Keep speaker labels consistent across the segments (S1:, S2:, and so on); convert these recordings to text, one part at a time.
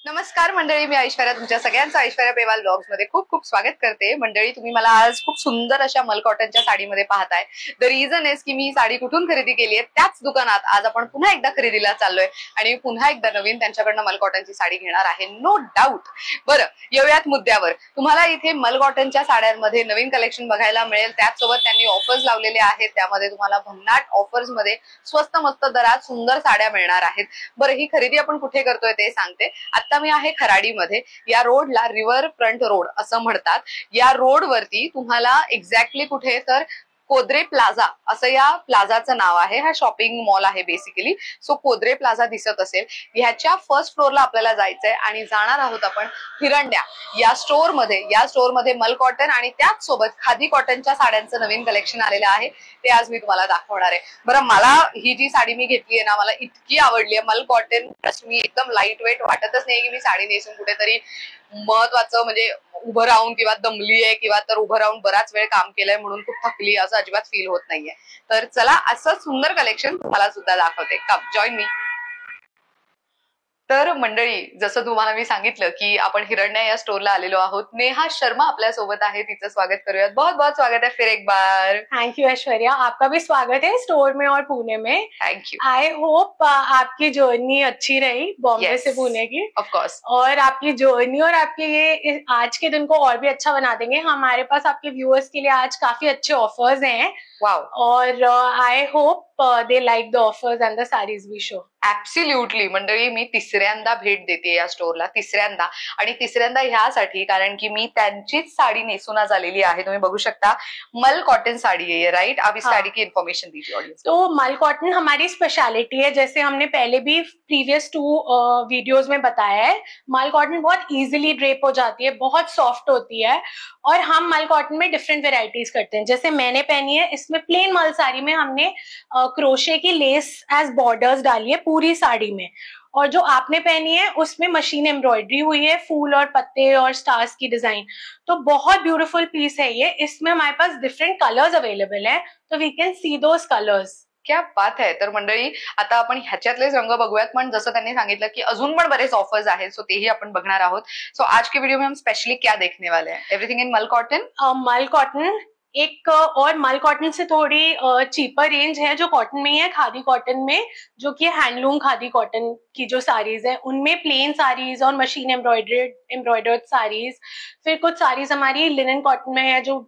S1: नमस्कार मंडळी, मी ऐश्वर्या तुमच्या सगळ्यांचं ऐश्वर्या पेवाल ब्लॉग्स मध्ये खूप खूप स्वागत करते. मंडळी, तुम्ही मला आज खूप सुंदर अशा मल कॉटनच्या साडीमध्ये पाहताय. द रिझन इज की मी साडी कुठून खरेदी केली आहे, त्याच दुकानात आज आपण पुन्हा एकदा खरेदीला चाललोय आणि पुन्हा एकदा नवीन त्यांच्याकडनं मल कॉटनची साडी घेणार आहे, नो डाऊट. बरं, येऊयात मुद्द्यावर. तुम्हाला इथे मल कॉटनच्या साड्यांमध्ये नवीन कलेक्शन बघायला मिळेल. त्याचसोबत त्यांनी ऑफर्स लावलेले आहेत, त्यामध्ये तुम्हाला भन्नाट ऑफर्स मध्ये स्वस्त मस्त दरात सुंदर साड्या मिळणार आहेत. बरं, ही खरेदी आपण कुठे करतोय ते सांगते. आता मी आहे खराडीमध्ये. या रोडला रिव्हर फ्रंट रोड असं म्हणतात. या रोड वरती तुम्हाला एक्झॅक्टली कुठे तर कोद्रे प्लाझा असं या प्लाझाचं नाव आहे. हा शॉपिंग मॉल आहे बेसिकली. सो कोद्रे प्लाझा दिसत असेल, ह्याच्या फर्स्ट फ्लोअरला आपल्याला जायचंय आणि जाणार आहोत आपण हिरण्या या स्टोअरमध्ये. या स्टोअरमध्ये मल कॉटन आणि त्याच सोबत खादी कॉटनच्या साड्यांचं नवीन कलेक्शन आलेलं आहे, ते आज मी तुम्हाला दाखवणार आहे. बरं, मला ही जी साडी मी घेतली आहे ना, मला इतकी आवडली आहे. मल कॉटन मी एकदम लाईट वेट वाटतच नाही की मी साडी नेसून कुठेतरी महत्वाचं म्हणजे उभं राहून किंवा दमली आहे किंवा तर उभं राहून बराच वेळ काम केलंय म्हणून खूप थकली असं अजिबात फील होत नाहीये. तर चला, असं सुंदर कलेक्शन तुम्हाला सुद्धा दाखवते. कम जॉईन मी. तर मंडळी, जसं तुम्हाला मी सांगितलं की आपण हिरण्या या स्टोरला आलेलो आहोत. नेहा शर्मा आपल्या सोबत आहे, तिचं स्वागत करूयात. बहुत बहुत स्वागत है फिर एक बार.
S2: थैंक यू ऐश्वर्या, आपका भी स्वागत है स्टोर में और पुणे में.
S1: Thank you.
S2: आई होप आपकी जर्नी अच्छी रही बॉम्बे से पुणे की.
S1: Of course.
S2: और आपकी जर्नी और आपके ये आज के दिन को और भी अच्छा बना देंगे. हमारे पास आपके व्यूअर्स के लिए आज काफी अच्छे ऑफर्स हैं.
S1: वाव.
S2: और I hope they like the offers and the saris we show.
S1: Absolutely मंडळी, मी तिसऱ्यांदा भेट देते या स्टोरला, तिसऱ्यांदा. आणि तिसऱ्यांदा ह्यासाठी कारण की मी त्यांचीच साडी नेसून आज आलेली आहे. तुम्ही बघू शकता, मल कॉटन साड़ी है ये, राइट? आप इस साड़ी की इन्फॉर्मेशन दीजिए ऑडियंस.
S2: तो मल कॉटन हमारी स्पेशलिटी है, जैसे हमने पहले भी प्रीवियस 2 वीडियोस में बताया है. मल कॉटन बहुत इजीली ड्रेप हो जाती है, बहुत सॉफ्ट होती है. और हम मल कॉटन में डिफरेंट वेराइटीज करते हैं. जैसे मैंने पहनी है, इसमें प्लेन मल साड़ी में हमने क्रोशे की लेस एज बॉर्डर्स डाली है पूरी साड़ी में. और जो आपने पहनी है उसमें मशीन एम्ब्रॉयडरी हुई है, फूल और पत्ते और स्टार्स की डिजाइन. तो बहुत ब्यूटीफुल पीस है ये. इसमें हमारे पास डिफरेंट कलर्स अवेलेबल है, तो we can see those colours.
S1: क्या बात है. तर मंडळी, आता आपण ह्याच्यातलेच रंग बघूयात, पण जसं त्यांनी सांगितलं की अजून पण बरेच ऑफर्स आहेत, सो तेही आपण बघणार आहोत. सो आज के वीडियो में हम स्पेशली क्या देखने वाले हैं? एवरीथिंग इन मल कॉटन.
S2: मल कॉटन एक और मल कॉटन से थोड़ी चीपर रेंज है जो कॉटन में ही है, खादी कॉटन में, जो कि हैंडलूम खादी कॉटन की जो साड़ीज है उनमें प्लेन साड़ीज और मशीन एम्ब्रॉयडर्ड साड़ीज. फिर कुछ साड़ीज हमारी लिनन कॉटन में है जो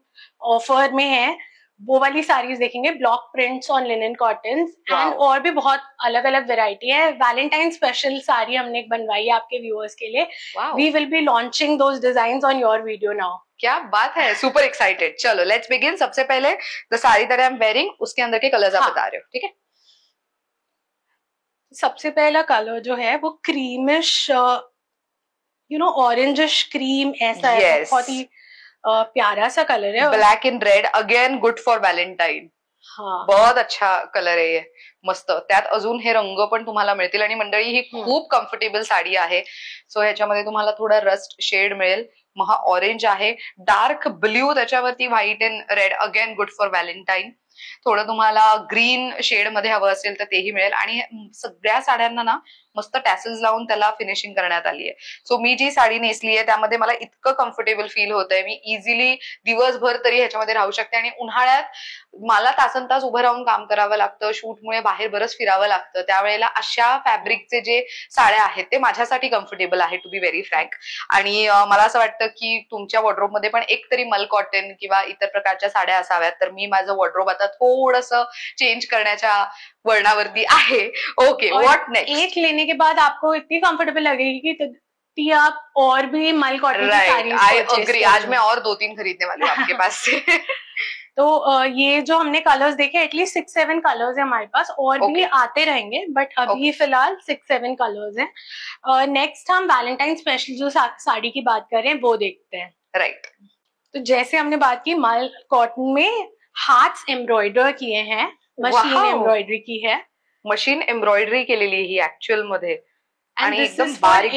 S2: ऑफर में है, वो वाली साड़ीज देखेंगे, block prints on linen cotton. And और भी बहुत अलग अलग वेराइटी है. वैलेंटाइन स्पेशल साड़ी हमने एक बनवाई है आपके व्यूअर्स के लिए. We will be launching those design on your video now.
S1: क्या बात है, सुपर एक्साइटेड. चलो लेट्स बिगिन. सबसे पहले the sari that I am wearing, उसके अंदर के कलर्स आप बता रहे हो, ठीक है?
S2: सबसे पहला कलर जो है वो क्रीमिश, ऑरेंजिश क्रीम ऐसा है. बहुत ही प्यारा सा कलर है.
S1: Black in red, again good for Valentine.
S2: हाँ,
S1: बहुत अच्छा कलर आहे ये, मस्त. त्यात अजून हे रंग पण तुम्हाला मिळतील. आणि मंडळी, ही खूप कम्फर्टेबल साडी आहे. सो ह्याच्यामध्ये तुम्हाला थोडा रस्ट शेड मिळेल. महा ऑरेंज आहे, डार्क ब्ल्यू, त्याच्यावरती white and red, again good for Valentine. थोडं तुम्हाला ग्रीन शेड मध्ये हवं असेल तर तेही मिळेल. आणि सगळ्या साड्यांना ना मस्त टॅसल्स लावून त्याला फिनिशिंग करण्यात आली आहे. सो मी जी साडी नेसली आहे त्यामध्ये मला इतकं कम्फर्टेबल फील होत आहे, मी इझिली दिवसभर तरी ह्याच्यामध्ये राहू शकते. आणि उन्हाळ्यात मला तासन तास उभं राहून काम करावं लागतं, शूटमुळे बाहेर बरंच फिरावं लागतं, त्यावेळेला अशा फॅब्रिकचे जे साड्या आहेत ते माझ्यासाठी कम्फर्टेबल आहे, टू बी व्हेरी फ्रँक. आणि मला असं वाटतं की तुमच्या वॉर्ड्रोब मध्ये पण एक तरी मल कॉटन किंवा इतर प्रकारच्या साड्या असाव्यात. तर मी माझं वॉर्ड्रोब आता थोडंसं चेंज करण्याच्या वर्णावरती आहे. Okay, what next?
S2: एक लेने के बाद आपको इतनी कंफर्टेबल लगेगी कि आप और भी मल कॉटन की साड़ीज
S1: आई अग्री. आज मैं और 2-3 खरीदने वाली हूँ आपके पास से.
S2: तो ये जो हमने कलर्स देखे, एटलीस्ट 6-7 कलर्स है हमारे पास, और भी आते रहेंगे, बट अभी फिलहाल 6-7 कलर्स हैं. नेक्स्ट हम वैलेंटाइन स्पेशल जो साड़ी की बात कर रहे हैं वो देखते हैं.
S1: राइट.
S2: तो जैसे हमने बात की, मल कॉटन में हार्ट्स एम्ब्रॉयडर किए हैं, मशीन एम्ब्रॉयडरी की है.
S1: मशीन एम्ब्रॉयडरी केलेली ही ऍक्च्युअल मध्ये.
S2: आणि एकदम बारीक.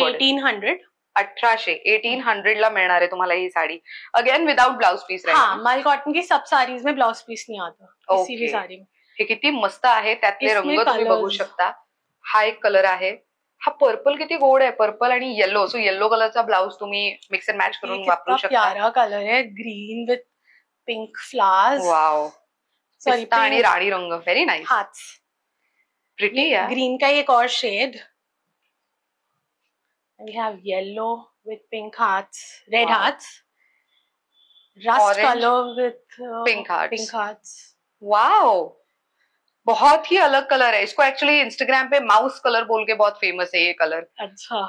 S2: 1800
S1: 1800 ला मिळणार आहे तुम्हाला ही साडी, अगेन विदाउट ब्लाउज पीस.
S2: हाँ, मल कॉटन की सब साड़ीज में ब्लाउज पीस नहीं आता किसी भी साड़ी में.
S1: हे किती मस्त आहे. त्यातले रंग तुम्ही बघू शकता. हा एक कलर आहे, हा पर्पल किती गोड आहे, पर्पल आणि येलो. सो येलो कलरचा ब्लाउज तुम्ही मिक्स अँड मॅच करून वापरू शकता.
S2: प्यारा कलर है, green with pink flowers.
S1: Wow,
S2: sorry,
S1: पिस्ता आणि राणी रंग, व्हेरी नाइस.
S2: हार्ट्स.
S1: प्रिटी है.
S2: ग्रीन का एक और shade. We have yellow with pink hearts, red
S1: Wow.
S2: hearts, rust
S1: Orange,
S2: color with
S1: pink hearts.
S2: pink hearts.
S1: Wow, बहुत ही अलग कलर है. इसको एक्चुअली इंस्टाग्राम पे माउस कलर बोल के बहुत फेमस है ये कलर.
S2: अच्छा.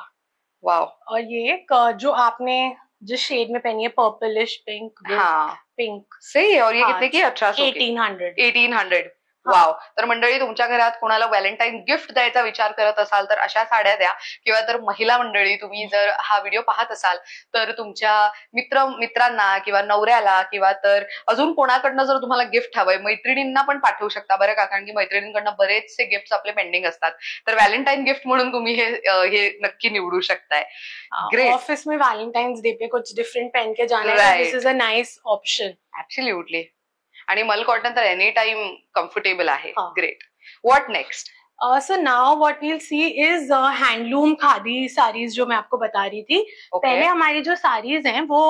S1: वाओ.
S2: और ये जो आपने जिस शेड में पहनी है, पर्पलिश पिंक.
S1: हाँ,
S2: पिंक
S1: सही है. और ये कितने की?
S2: 1800.
S1: 1800. वाव. तर मंडळी, तुमच्या घरात कोणाला व्हॅलेंटाईन गिफ्ट द्यायचा विचार करत असाल तर अशा साड्या द्या. किंवा तर महिला मंडळी, तुम्ही जर हा व्हिडिओ पाहत असाल तर तुमच्या मित्रांना किंवा नवऱ्याला किंवा तर अजून कोणाकडनं जर तुम्हाला गिफ्ट हवंय, मैत्रिणींना पण पाठवू शकता बरं का, कारण की मैत्रिणींकडनं बरेचसे गिफ्ट आपले पेंडिंग असतात. तर व्हॅलेंटाईन गिफ्ट म्हणून तुम्ही हे नक्की निवडू शकताय. ग्रेट.
S2: ऑफिस में वैलेंटाइन्स डे पे कुछ डिफरेंट पहन के जाना है, this is a nice option.
S1: Absolutely. आणि मल कॉटन तर एनी टाइम कम्फर्टेबल आहे. Great. What next?
S2: So now what we'll see is handloom khadi saris, जो मैं आपको बता रही थी. पहले हमारी जो साड़ीज हैं वो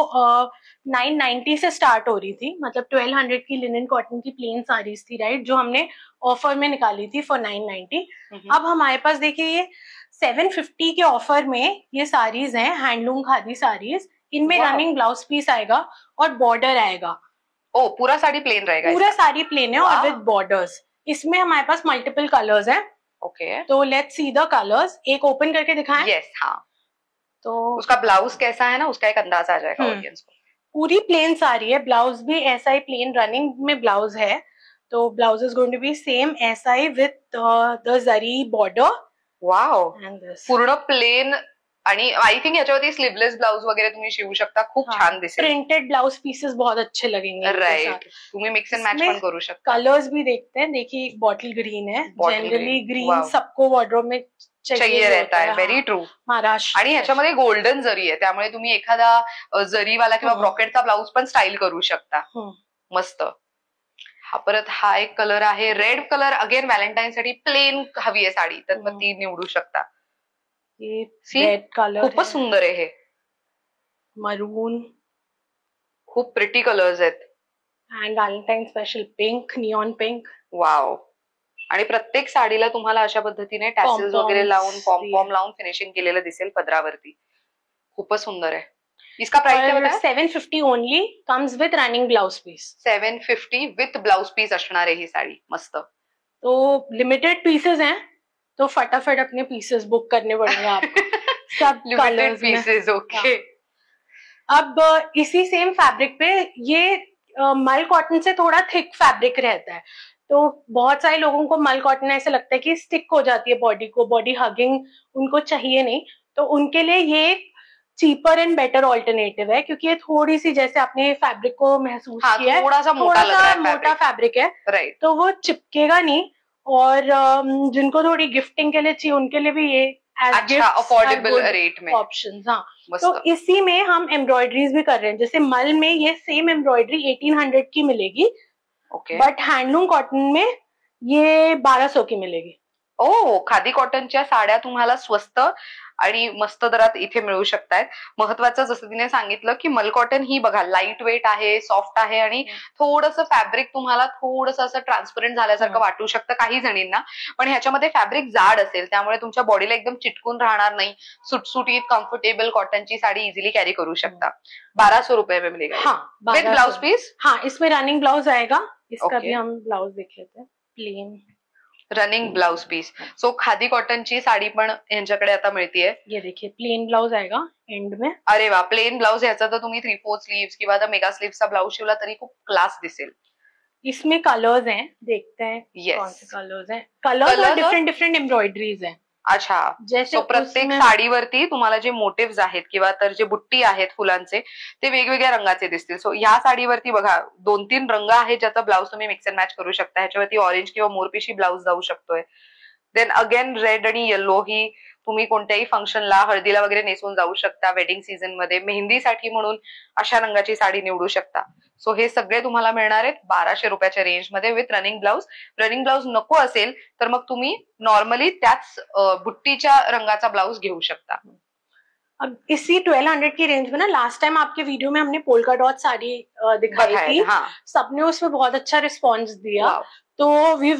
S2: 990 से स्टार्ट हो रही थी, मतलब 1200 की लिनन कॉटन की प्लेन साड़ीज थी, राइट, जो हमने ऑफर में निकाली थी फॉर 990. अब हमारे पास देखिए ये 750 के ऑफर में ये साड़ीज हैं, हैंडलूम खादी साड़ीज. इनमें रनिंग ब्लाउज पीस आएगा और बॉर्डर आएगा.
S1: ओ, पूरा साड़ी प्लेन रहेगा?
S2: पूरा साड़ी प्लेन है और विद बॉर्डर्स. इसमें हमारे पास मल्टीपल कलर्स हैं.
S1: ओके,
S2: तो लेट्स सी द कलर्स. एक ओपन करके दिखाएं.
S1: यस. हाँ,
S2: तो
S1: उसका ब्लाउज कैसा है ना, उसका एक अंदाज आ जाएगा ऑडियंस को.
S2: पूरी प्लेन साड़ी है, ब्लाउज भी ऐसा ही प्लेन रनिंग में ब्लाउज है. तो blouse is going to be same ऐसा ही with the zari border.
S1: Wow,
S2: and this
S1: पूर्ण प्लेन. आणि आय थिंक याच्यावरती स्लीवलेस ब्लाउज वगैरे तुम्ही शिवू शकता. खूप छान दिसेल.
S2: प्रिंटेड ब्लाउज पीसेस बहुत अच्छे लगेंगे.
S1: राइट. तुम्ही मिक्स एंड मॅच पण करू शकता.
S2: कलर्स भी देखते हैं. देखिए, बॉटल ग्रीन है. जनरली ग्रीन सबको वार्डरोब में
S1: चाहिए रहता है. Very true.
S2: महाराष्ट्र.
S1: आणि ह्याच्यामध्ये गोल्डन जरी आहे, त्यामुळे तुम्ही एखादा जरीवाला किंवा ब्रॉकेटचा ब्लाउज पण स्टाईल करू शकता. मस्त. हा परत हा एक कलर आहे, रेड कलर. अगेन व्हॅलेंटाईन साठी प्लेन हवी आहे साडी, तर मग ती निवडू शकता.
S2: रेड कलर
S1: खूपच सुंदर आहे हे.
S2: मरून.
S1: खूप प्रिटी कलर्स आहेत.
S2: And Valentine special pink, neon pink.
S1: Wow. आणि प्रत्येक साडीला तुम्हाला अशा पद्धतीने टॅसेल्स वगैरे लावून, पॉम लावून फिनिशिंग केलेलं दिसेल पदरावरती. खूपच सुंदर आहे. इसका प्राइस क्या बताया?
S2: 750 only. Comes with running blouse piece.
S1: 750 with blouse piece असणार आहे ही साडी. मस्त.
S2: तो लिमिटेड पीसेस हैं, तो फटाफट अपने पीसेस बुक करने पड़ेंगे आपको. सब
S1: लिमिटेड पीसेस. ओके.
S2: अब इसी सेम फैब्रिक पे ये मल कॉटन से थोड़ा थिक फैब्रिक रहता है, तो बहुत सारे लोगों को मल कॉटन ऐसे लगता है कि स्टिक हो जाती है बॉडी को, बॉडी हगिंग उनको चाहिए नहीं. तो उनके लिए ये चीपर एंड बेटर ऑल्टरनेटिव है, क्योंकि ये थोड़ी सी, जैसे आपने फैब्रिक को महसूस किया है,
S1: थोड़ा सा
S2: मोटा फैब्रिक है.
S1: राइट.
S2: तो वो चिपकेगा नहीं. और जिनको थोड़ी गिफ्टिंग के लिए चाहिए उनके लिए भी ये
S1: अच्छा अफोर्डेबल रेट में
S2: ऑप्शंस. हाँ, तो इसी में हम एम्ब्रॉयडरीज भी कर रहे हैं. जैसे मल में ये सेम एम्ब्रॉयडरी 1800 की मिलेगी.
S1: ओके.
S2: बट हैंडलूम कॉटन में ये 1200 की मिलेगी.
S1: ओ, खादी कॉटनच्या साड्या तुम्हाला स्वस्त आणि मस्त दरात इथे मिळू शकतायत. महत्वाचं जसं तिने सांगितलं की मल कॉटन ही बघा लाईट वेट आहे, सॉफ्ट आहे आणि थोडंसं फॅब्रिक तुम्हाला थोडंसं असं ट्रान्सपरंट झाल्यासारखं वाटू शकतं काही जणींना. पण ह्याच्यामध्ये फॅब्रिक जाड असेल, त्यामुळे तुमच्या बॉडीला एकदम चिटकून राहणार नाही. सुटसुटीत कम्फर्टेबल कॉटनची साडी इजिली कॅरी करू शकता. 1200 रुपये में मिलेगा.
S2: हाँ,
S1: विद ब्लाउज पीस.
S2: हाँ, इसमें रनिंग ब्लाउज आएगा. इसका भी हम ब्लाउज देख लेते हैं. Plain
S1: running blouse piece. So khadi कॉटनची साडी पण यांच्याकडे आता मिळतीये.
S2: ये देखिए, प्लेन ब्लाउज आएगा एंड में.
S1: अरे वा, प्लेन ब्लाउज. ह्याचा तर तुम्ही 3/4 स्लीव्स किंवा मेगा स्लीव्सचा ब्लाउज शिवला तरी खूप क्लास दिसेल.
S2: इसमें कलर्स हैं, देखते हैं कौन से कलर्स हैं. कलर्स और डिफरेंट डिफरेंट एम्ब्रॉयडरीज हैं.
S1: अच्छा.
S2: जैसे
S1: प्रत्येक साडीवरती तुम्हाला जे मोटिव्स आहेत किंवा तर जे बुट्टी आहेत फुलांचे, ते वेगवेगळ्या रंगाचे दिसतील. सो ह्या साडीवरती बघा 2-3 रंग आहेत ज्याचा ब्लाउज तुम्ही मिक्स अँड मॅच करू शकता. ह्याच्यावरती ऑरेंज किंवा मोरपिशी ब्लाउज जाऊ शकतोय. देन अगेन रेड आणि येलो ही तुम्ही कोणत्याही फंक्शनला, हळदीला वगैरे नेसून जाऊ शकता. वेडिंग सीझन मध्ये मेहंदीसाठी म्हणून अशा रंगाची साडी निवडू शकता. सो हे सगळे तुम्हाला मिळणार आहेत 1200 रुपयाच्या रेंजमध्ये with running blouse. Running blouse नको असेल तर मग तुम्ही नॉर्मली त्याच बुट्टीच्या रंगाचा ब्लाउज घेऊ शकता.
S2: अब इसी 1200 की रेंज में ना, लास्ट टाइम आपके वीडियो में हमने पोल्का डॉट साड़ी दिखाई थी.
S1: हाँ.
S2: सबने उसमें बहुत अच्छा रिस्पॉन्स दिया.
S1: Wow.
S2: तो we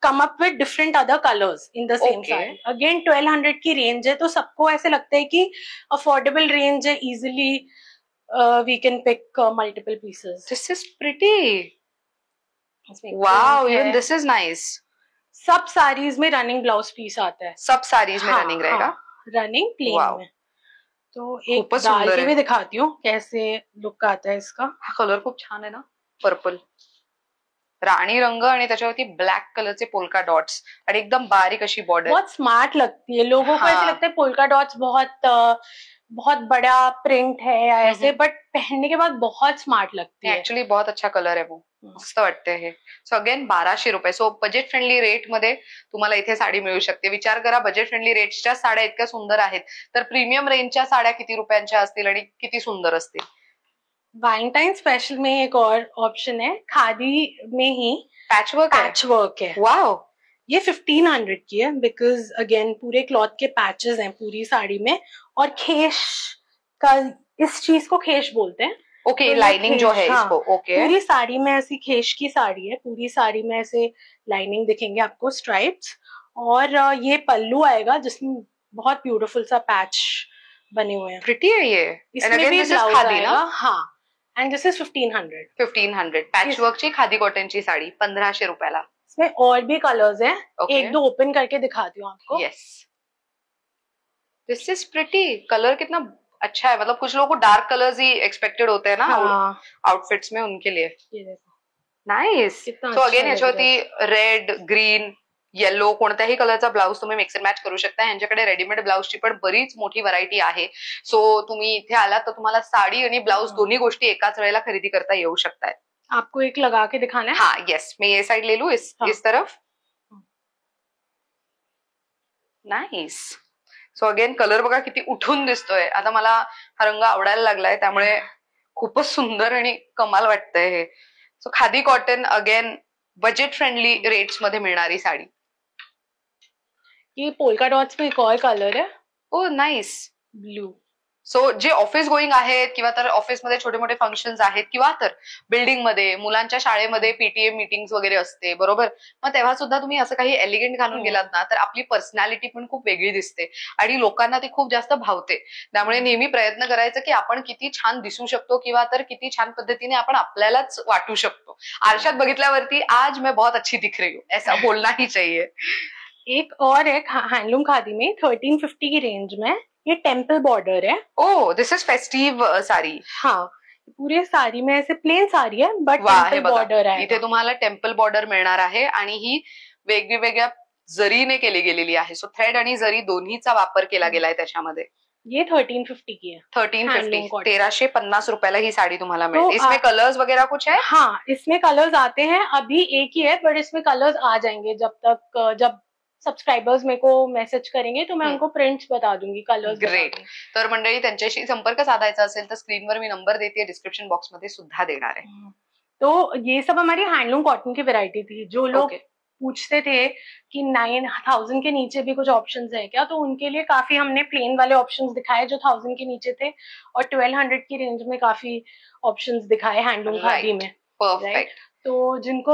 S2: come up with different other colours in the same
S1: Okay.
S2: Sari. Again 1200 की रेंज है, तो सबको ऐसे लगता है कि अफोर्डेबल रेंज है, easily we can pick multiple pieces.
S1: This is pretty. Wow, even this is nice.
S2: सब साड़ीज में रनिंग ब्लाउज पीस आता है.
S1: सब साड़ीज में रनिंग रहेगा.
S2: Running plain
S1: Wow.
S2: में. तो एक
S1: खूपच
S2: डाल
S1: सुंदर
S2: के
S1: आहे.
S2: भी दिखाती हूँ कैसे लुक आता है इसका.
S1: हा कलर खूप छान आहे ना, पर्पल राणी रंग आणि त्याच्यावरती ब्लॅक कलरचे पोल्का डॉट्स आणि एकदम बारीक अशी बॉर्डर.
S2: बहुत स्मार्ट लगती है. लोगों को
S1: हाँ.
S2: ऐसे लगता है पोल्का डॉट्स बहुत बड़ा प्रिंट है या ऐसे, बट पहनने के बाद बहुत स्मार्ट लगती है.
S1: ऍक्च्युली बहुत अच्छा कलर आहे वो. मस्त वाटते हे. सो अगेन 1200 रुपये. सो बजेट फ्रेंडली रेट मध्ये तुम्हाला इथे साडी मिळू शकते. विचार करा, बजेट फ्रेंडली रेटच्या साड्या इतक्या सुंदर आहेत, तर प्रीमियम रेंजच्या साड्या किती रुपयांच्या असतील आणि किती सुंदर असतील.
S2: वैलेंटाइन स्पेशल में एक और ऑप्शन है, खादी में ही
S1: पॅचवर्क आहे.
S2: पैच वर्क है.
S1: वाव.
S2: ये 1500 की है, बिकॉज अगेन पूरे क्लॉथ के पैचेस हैं पूरी साड़ी में. और खेश का, इस चीज को खेश बोलते हैं.
S1: ओके,
S2: तो
S1: लाइनिंग जो है
S2: हाँ,
S1: इसको. ओके.
S2: पूरी साड़ी में ऐसी खेश की साड़ी है. पूरी साड़ी में ऐसे लाइनिंग दिखेंगे आपको, स्ट्राइप्स. और ये पल्लू आएगा जिसमें बहुत ब्यूटीफुल सा पैच बने हुए हैं.
S1: प्रिटी है ये.
S2: इसमें भी
S1: दिस इज
S2: ब्लाउज
S1: खादी
S2: आएगा.
S1: ना.
S2: हाँ. And this is 1500.
S1: 1500 पॅचवर्कची खादी कॉटनची साडी 1500 रुपयाला.
S2: इसमें और भी कलर्स हैं.
S1: Okay.
S2: एक दो ओपन करके दिखाती हूँ आपको.
S1: Yes, this is pretty. Colour कितना अच्छा है. मतलब कुछ लोगों को डार्क कलर्स ही एक्सपेक्टेड होते हैं ना
S2: हाँ.
S1: आउटफिट्स में, उनके लिए
S2: ये देखो.
S1: नाइस.
S2: कितना
S1: सो
S2: अच्छा
S1: अगेन
S2: लग
S1: याच्यावरती रेड, ग्रीन, येलो कोणत्याही कलरचा ब्लाऊज तुम्ही मिक्स अँड मॅच करू शकता. यांच्याकडे रेडीमेड ब्लाऊजची पण बरीच मोठी व्हरायटी आहे. सो तुम्ही इथे आलात तर तुम्हाला साडी आणि ब्लाऊज दोन्ही गोष्टी एकाच वेळेला खरेदी करता येऊ शकताय.
S2: आपको एक लगा के दिखाना है.
S1: हाँ यस, मैं ये साइड ले लू इस तरफ. नाइस. सो अगेन कलर बघा किती उठून दिसतोय. आता मला हा रंग आवडायला लागलाय, त्यामुळे खूपच सुंदर आणि कमाल वाटतंय हे. So khadi cotton again budget friendly rates मध्ये मिळणारी साडी.
S2: ये पोल्का डॉट्स में एक और कलर है,
S1: ओ नाइस.
S2: ब्लू.
S1: सो जे ऑफिस गोईंग आहेत किंवा तर ऑफिसमध्ये छोटे मोठे फंक्शन्स आहेत किंवा तर बिल्डिंगमध्ये, मुलांच्या शाळेमध्ये पीटीएम मीटिंग्स वगैरे असते, बरोबर. मग तेव्हा सुद्धा तुम्ही असं काही एलिगंट घालून गेलात ना, तर आपली पर्सनॅलिटी पण खूप वेगळी दिसते आणि लोकांना ती खूप जास्त भावते. त्यामुळे नेहमी प्रयत्न करायचा की आपण किती छान दिसू शकतो किंवा तर किती छान पद्धतीने आपण आपल्यालाच वाटू शकतो. आरशात बघितल्यावरती आज मैं बहुत अच्छी दिख रही हूँ ऐसा बोलना ही चाहिए.
S2: एक और है हैंडलूम खादी में 1350 की रेंज में. ये टेम्पल बॉर्डर है.
S1: ओ, दिस इज फेस्टिव साडी.
S2: हाँ, पूरे साड़ी में ऐसे प्लेन साड़ी है, बट
S1: वा, हे
S2: टेम्पल
S1: बघा,
S2: बॉर्डर है.
S1: इथे तुम्हाला टेम्पल बॉर्डर मिळणार आहे आणि ही वेगवेगळ्या जरीने केली गेलेली आहे. सो थ्रेड आणि जरी दोन्हीचा वापर केला गेलाय त्याच्यामध्ये.
S2: ये 1350 की है.
S1: 1350
S2: cotton.
S1: 1350 रुपयाला ही साड़ी तुम्हाला मिळेल.
S2: तो
S1: इसमें कलर्स वगैरह कुछ है?
S2: हाँ, इसमें कलर्स आते हैं. अभी एक ही है, बट इसमें कलर्स आ जाएंगे जब सब्सक्राइबर्स मेरे को मैसेज करेंगे तो मैं उनको प्रिंट्स बता दूंगी, कलर्स.
S1: ग्रेट. तर मंडळी, त्यांच्याशी संपर्क साधायचा असेल तर स्क्रीनवर मी नंबर देते, डिस्क्रिप्शन बॉक्स मध्ये सुद्धा देणार आहे.
S2: तो ये सब हमारी हैंडलूम कॉटन की वैरायटी थी. जो लोग पूछते थे कि 9000 के नीचे भी कुछ ऑप्शंस है क्या, तो उनके लिए काफी हमने प्लेन वाले ऑप्शंस दिखाए जो 1000 के नीचे थे, और 1200 की रेंज में काफी ऑप्शंस दिखाए हैंडलूम खादी में.
S1: परफेक्ट.
S2: तो जिनको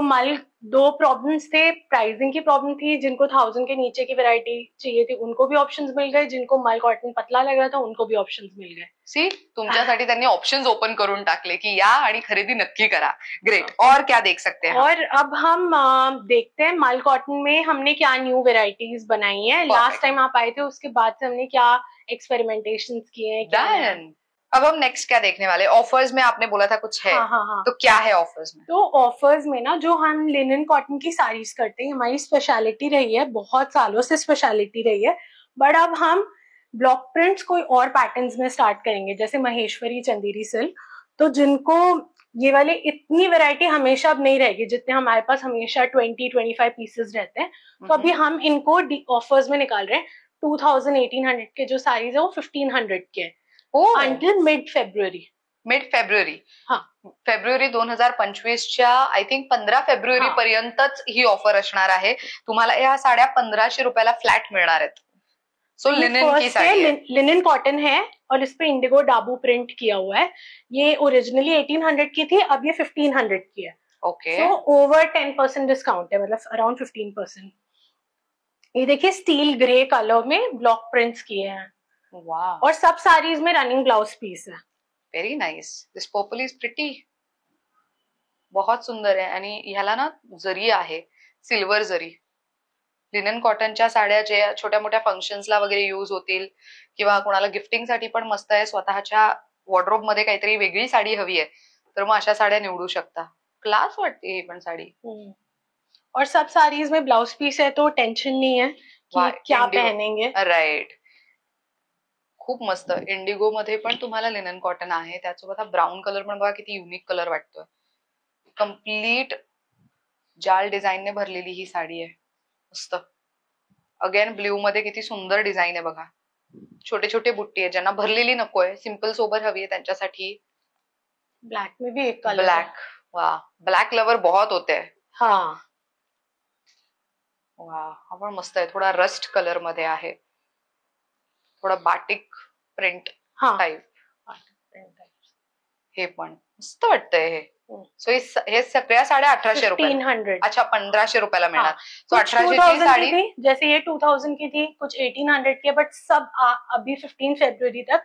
S2: दो प्रॉब्लम्स थे, प्राइसिंग की प्रॉब्लम थी, जिनको 1000 के नीचे की वैरायटी चाहिए थी उनको भी ऑप्शंस मिल गए, जिनको मल कॉटन पतला लग रहा था उनको भी ऑप्शंस मिल गए.
S1: सी, तुमच्यासाठी त्यांनी ऑप्शंस ओपन करून टाकले की या आणि खरेदी नक्की करा. ग्रेट. और क्या देख सकते हैं?
S2: और अब हम देखते हैं मल कॉटन में हमने क्या न्यू वेराइटीज बनाई है. लास्ट टाइम आप आए थे, उसके बाद से हमने क्या एक्सपेरिमेंटेशन किए हैं.
S1: डन. अब हम नेक्स्ट क्या देखने वाले? ऑफर्स में आपने बोला था कुछ है.
S2: हाँ.
S1: तो क्या है ऑफर्स में?
S2: तो ऑफर्स में ना, जो हम लिनन कॉटन की साड़ीज करते हैं, हमारी स्पेशलिटी रही है, बहुत सालों से स्पेशलिटी रही है. बट अब हम ब्लॉक प्रिंट्स कोई और पैटर्न्स में स्टार्ट करेंगे, जैसे महेश्वरी, चंदेरी सिल्क. तो जिनको ये वाले इतनी वैरायटी हमेशा अब नहीं रहेगी, जितने हमारे पास हमेशा 20-25 पीसेस रहते हैं. तो अभी हम इनको ऑफर्स में निकाल रहे हैं. 1800 के जो साड़ीज है वो 1500 के हैं until mid February.
S1: Mid February.
S2: हा.
S1: फेब्रुवारी 2025च्या आय थिंक 15 फेब्रुवारी पर्यंतच ही ऑफर असणार आहे. तुम्हाला या साड्या 1500 रुपयाला फ्लॅट मिळणार आहेत. सो लिनन की साड़ी है.
S2: लिनन कॉटन है और इस पे इंडिगो डाबू प्रिंट किया हुआ है. ये ओरिजिनली 1800 की थी, अब ये 1500 की है.
S1: ओके.
S2: सो ओवर 10% डिस्काउंट है, मतलब अराउंड 15%. ये देखिए स्टील ग्रे कलर में ब्लॉक प्रिंट्स किए हैं.
S1: वाह.
S2: और सब साड़ीज में रनिंग ब्लाउज पीस है.
S1: Very nice. This purple is pretty. बहुत सुंदर आहे. आणि ह्याला ना जरी आहे, सिल्वर जरी. लिनन कॉटनच्या साड्या जे छोट्या मोठ्या फंक्शन्सला वगैरे यूज होतील किंवा कोणाला गिफ्टिंग साठी पण मस्त आहे. स्वतःच्या वॉर्डरोब मध्ये काहीतरी वेगळी साडी हवी आहे तर मग अशा साड्या निवडू शकता. क्लास वाटते ही पण साडी.
S2: और सब साड़ीज में ब्लाउज पीस है तो टेंशन नहीं है कि क्या पहनेंगे.
S1: राइट. खूप मस्त. इंडिगो मध्ये पण तुम्हाला लिनन कॉटन आहे. त्यासोबत हा ब्राऊन कलर पण बघा किती युनिक कलर वाटतोय. कम्प्लीट जाल डिझाईनने भरलेली ही साडी आहे. मस्त. अगेन ब्ल्यू मध्ये किती सुंदर डिझाईन आहे बघा. छोटे छोटे बुट्टी आहे. ज्यांना भरलेली नकोय, सिंपल सोबर हवी आहे त्यांच्यासाठी.
S2: ब्लैक में भी एक कलर.
S1: ब्लैक. वाह. ब्लैक लवर बहुत होते हैं.
S2: हाँ.
S1: वाह. हा पण मस्त आहे. थोडा रस्ट कलर मध्ये आहे. थोडा बाटिक प्रिंट टाइप. हे पण मस्त वाटतंय हे. सो हे सगळ्या साड्या 1800 रुपये.
S2: 1500.
S1: अच्छा 1500 रुपयाला मिळणार.
S2: तो 1800 की साड़ी थी, जैसे ये 2000 की थी, कुछ 1800 की, बट सब अभी 15 फरवरी तक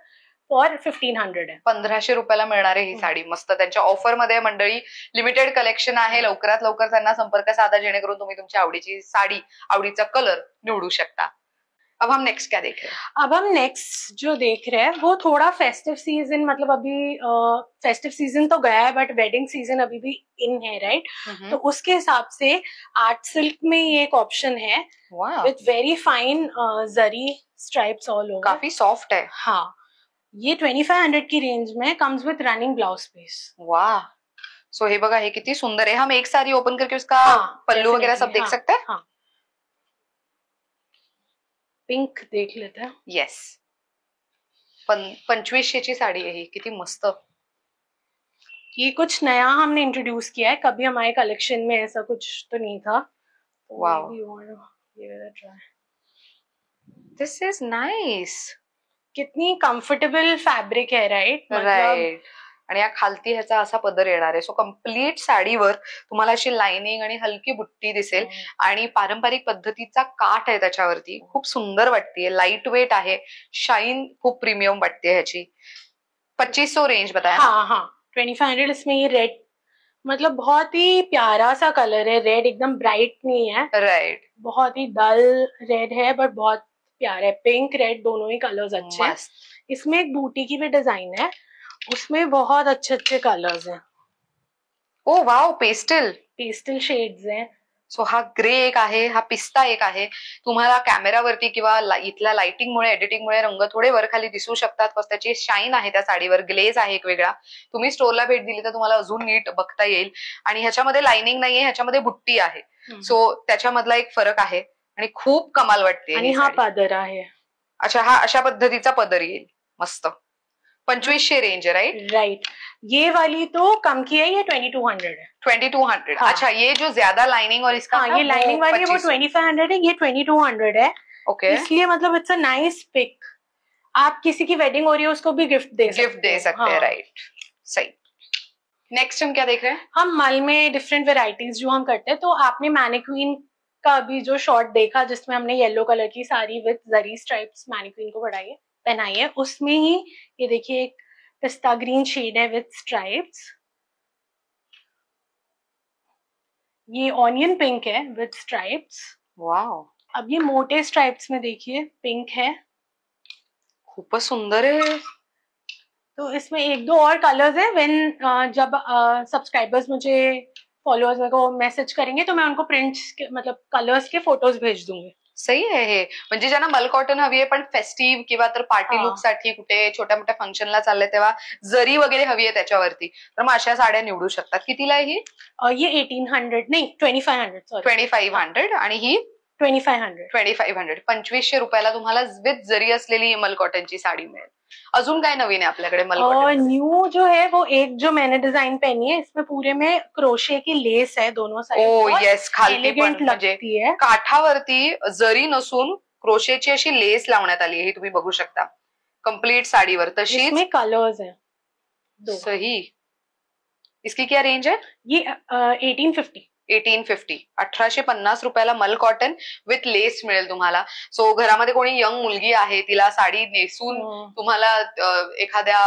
S2: फॉर 1500 है.
S1: 1500 रुपयाला मिळणार आहे ही साडी. मस्त. त्यांच्या ऑफर मध्ये मंडळी लिमिटेड कलेक्शन आहे. लवकरात लवकर त्यांना संपर्क साधा जेणेकरून तुम्ही तुमच्या आवडीची साडी, आवडीचा कलर निवडू शकता. अब हम नेक्स्ट क्या देख रहे हैं?
S2: अब हम नेक्स्ट जो देख रहे हैं वो थोड़ा फेस्टिव सीजन, मतलब अभी फेस्टिव सीजन तो गया है बट वेडिंग सीजन अभी भी इन है, राइट? तो उसके हिसाब से आर्ट सिल्क में ये एक ऑप्शन है with very fine zari stripes all over.
S1: काफी सॉफ्ट है.
S2: हाँ. ये 2500 की रेंज में comes with running blouse piece.
S1: वाह. सो हे बघा, हे किती सुंदर है. हम एक साड़ी ओपन करके उसका पल्लू वगैरह सब देख सकते हैं.
S2: हाँ. पिंक देख लेते हैं.
S1: येस. 2500 ची साडी आहे ही. किती मस्त.
S2: ये कुछ नया हमने इंट्रोड्यूस किया है. कभी हमारे कलेक्शन में ऐसा कुछ तो नहीं था.
S1: वाव. This is nice.
S2: कितनी कंफर्टेबल फैब्रिक है, राइट?
S1: राइट. आणि या खालती ह्याचा असा पदर येणार आहे. सो कम्प्लीट साडीवर तुम्हाला अशी लाइनिंग आणि हलकी बुट्टी दिसेल आणि पारंपरिक पद्धतीचा काठ आहे त्याच्यावरती. खूप सुंदर वाटतेय. लाइट वेट आहे. शाइन खूप प्रीमियम वाटते ह्याची. 2500 रेंज बताया.
S2: हाँ हाँ 2500. इसमें ये रेड, मतलब बहुत ही प्यारा सा कलर है. रेड एकदम ब्राइट नहीं है.
S1: राइट.
S2: बहुत ही डल रेड है बट बहुत प्यारा है. पिंक रेड दोनों ही कलर्स अच्छे हैं. इसमें एक बूटी की भी डिजाइन है. उसमें बहुत अच्छे अच्छे कलर्स हैं.
S1: ओ वाव. पेस्टल
S2: शेड्स हैं.
S1: सो हा ग्रे एक आहे, हा पिस्ता एक आहे. तुम्हाला कॅमेरावरती किंवा इथल्या लाइटिंगमुळे, एडिटिंगमुळे रंग थोडे वर खाली दिसू शकतात. पण त्याची शाईन आहे त्या साडीवर. ग्लेज आहे एक वेगळा. तुम्ही स्टोरला भेट दिली तर तुम्हाला अजून नीट बघता येईल. आणि ह्याच्यामध्ये लाइनिंग नाहीये, ह्याच्यामध्ये बुट्टी आहे. सो त्याच्यामधला एक फरक आहे आणि खूप कमाल वाटते.
S2: आणि हा पदर आहे.
S1: अच्छा, हा अशा पद्धतीचा पदर येईल. मस्त. 2500 रेंज है, राइट?
S2: राइट. ये वाली तो कम की है, ये 2200 है.
S1: 2200. हाँ. अच्छा, ये जो ज्यादा लाइनिंग और इसका
S2: ये लाइनिंग वाली है वो 2500 है. ये 2200 है.
S1: ओके.
S2: इसलिए मतलब इट्स अ नाइस पिक. आप किसी की वेडिंग हो रही है उसको भी गिफ्ट दे
S1: सकते हैं. राइट. सही. नेक्स्ट हम क्या देख रहे हैं?
S2: हम मल में डिफरेंट वेराइटीज जो हम करते हैं. तो आपने मैनिक्वीन का अभी जो शॉर्ट देखा जिसमें हमने येलो कलर की साड़ी विथ जरी स्ट्राइप्स मैनिक्वीन को पहनाई है, उसमें ही ये देखिए एक पिस्ता ग्रीन शेड है विथ स्ट्राइप्स. ये ऑनियन पिंक है विथ स्ट्राइप्स.
S1: वाव.
S2: अब ये मोटे स्ट्राइप्स में देखिए पिंक है.
S1: खूपच सुंदर है.
S2: तो इसमें एक दो और कलर्स है. व्हेन जब सब्सक्राइबर्स मुझे, फॉलोअर्स मेरे को मैसेज करेंगे तो मैं उनको प्रिंट्स के, मतलब कलर्स के फोटोज भेज दूंगी.
S1: सही आहे हे. म्हणजे ज्यांना मल कॉटन हवी आहे पण फेस्टिव्ह किंवा तर पार्टी लुक साठी कुठे छोट्या मोठ्या फंक्शनला चालले तेव्हा जरी वगैरे हवी आहे त्याच्यावरती, तर मग अशा साड्या निवडू शकतात. कितीला आहे ही?
S2: ये 1800 नहीं 2500. सॉरी
S1: 2500. आणि ही
S2: 2500.
S1: 2500 2500 रुपयाला तुम्हाला विथ जरी असलेली मल कॉटनची साडी मिळेल. अजून काय नवीन आहे आपल्याकडे मल
S2: और
S1: कॉटन?
S2: न्यू जो है वो एक जो मैंने डिजाइन पहनी है, इसमें पूरे में क्रोशे की लेस है दोनों साइड.
S1: ओ येस, खालती पण
S2: एलिगेंट
S1: म्हणजे
S2: लगती है.
S1: काठावरती जरी नसून क्रोशेची अशी लेस लावण्यात आली आहे, ही तुम्ही बघू शकता कम्प्लीट साडीवर. तशीच
S2: इसमें कलर्स है 2.
S1: सही. इसकी क्या रेंज है?
S2: ये 1850.
S1: 1850 1850 रुपयाला मल कॉटन विथ लेस मिळेल तुम्हाला. सो घरामध्ये कोणी यंग मुलगी आहे, तिला साडी नेसून तुम्हाला एखाद्या